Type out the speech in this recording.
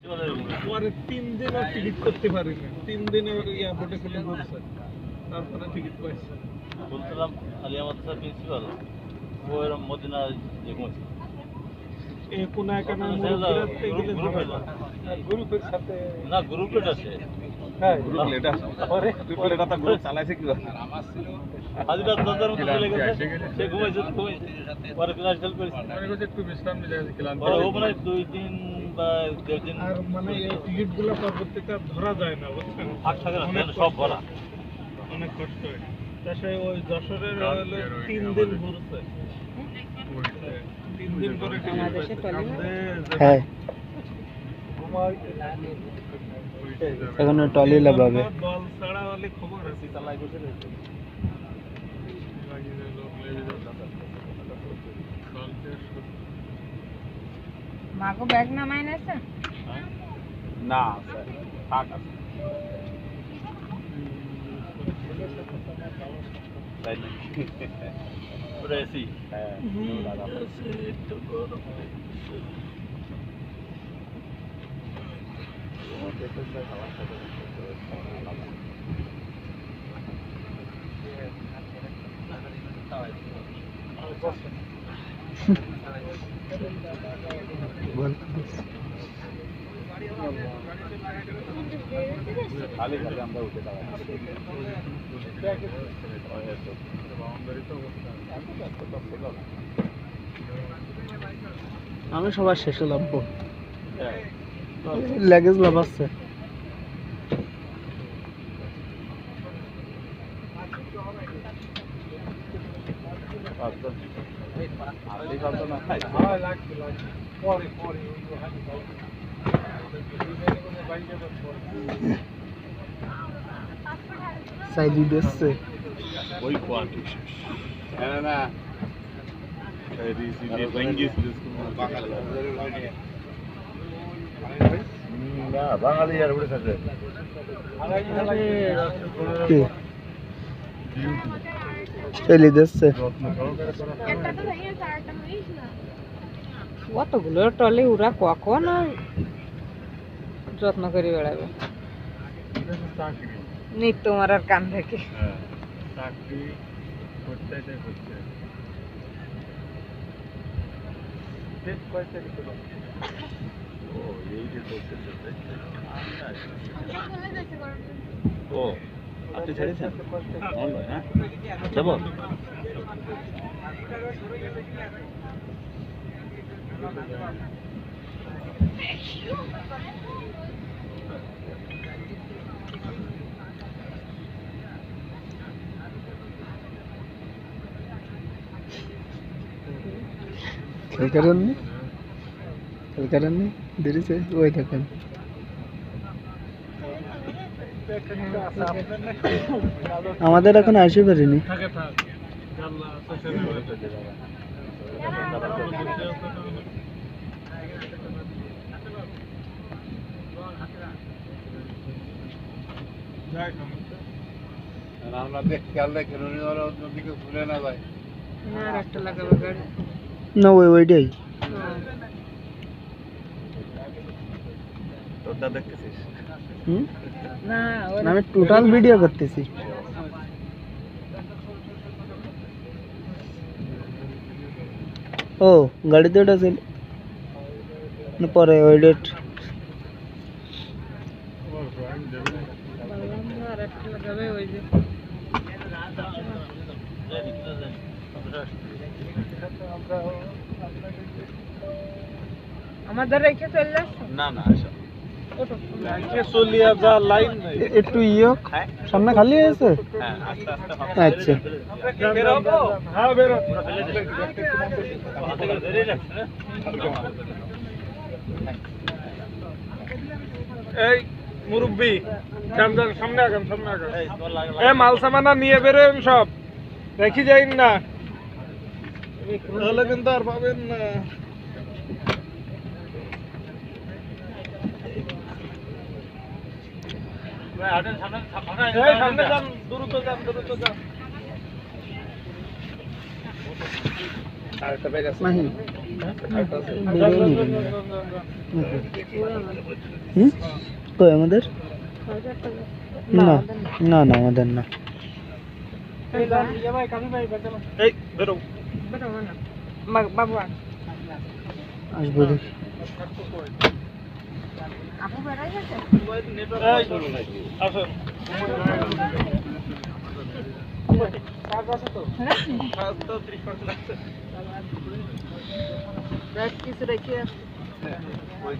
পরে 3 দিন আর টিকিট করতে পারিনি, 3 দিনে এয়ারপোর্টে ফেলে ঘুরছে, তারপরে টিকিট পাইছি। বলছিলাম আলিয়া মাদ্রাসা প্রিন্সিপাল ওর মদিনা যে ঘুমাইছে এই কোন একানা মুরব্বিরাতে গেলে ঝামেলা। গ্রুপের সাথে না গ্রুপে আছে হ্যাঁ গ্রুপ লেট আছে পরে গ্রুপ লেট আছে গ্রুপ চালাইছে কি হাজিরা 10,000 মতো চলে গেছে সে ঘুমাইছে পরে ক্লাস চালু করেছে মনে করছে একটু বিশ্রাম নিতে গেছে ক্লান্ত। পরে ও মানে 2 দিন বা 1.5 দিন আর মানে এই টিকিটগুলো পরবর্তীতে আর ধরা যায় না, বুঝছেন? আট টাকা সব ভরা অনেক কষ্ট হয়। তাছাড়া ওই যশোরের হলো 3 দিন ঘুরছে, 3 দিন পরে টিকিট পাইছে। হ্যাঁ এখন টলি লাগাবে দল ছাড়া হলে খবর আছে চালাই বসে রয়েছে। মাগো ব্যাগ নামাই নাছে না স্যার থাক আছে তাই না পুরো এসি হ্যাঁ খালি খালি আমরা উঠে আমি সবার শেষে লাভবো লেগেজ লাভাচ্ছে সাইডি দিচ্ছে ওই কোয়ালিটি না না বাঙালি আর উড়ে থাকে চলে দিচ্ছে অতগুলো টলে ওরা কখন আর যত্ন করে বেড়াবে নিত্য মারার কান থেকে চাকরি করতে করতে ও আপনি ছেড়েছেন হ্যাঁ যাবো খেল করেননি দেরি সে ওই থাকেন আমাদের এখন আসে পারিনি থাকে থাক আল্লাহ আমরা দেখ খেয়াল রাখেন উনি ওরা অন্যদিকে ভুলে না যায় আর একটা লাগাবে গাড়ি না ওইটাই তোরটা দেখতেছিস না আমি টোটাল ভিডিও করতেছি ও গাড়িতে ওটা ছিল না পরে ওই ডেট আর একটা লাগাবে ওই যে আমাদের রেখে চলে যাচ্ছে না না আসো চলিয়া যা লাইন নাই। একটু ইয়ে সামনে খালি হয়েছে হ্যাঁ আস্তে আস্তে আচ্ছা হ্যাঁ বেরো এই মুরব্বি সামনে আগান এ মাল সামানা নিয়ে বেরোন সব দেখি যাইন না তাহলে কিন্তু আর পাবেন না সামনে যান দ্রুত যান মাহি বেরোয়নি কেন? হুম? কই আমাদের? না না না আমাদের না। এই বেরো বাবু আর আসবো দেখি। আপু বেড়াই গেছে আসেন কিছু রেখে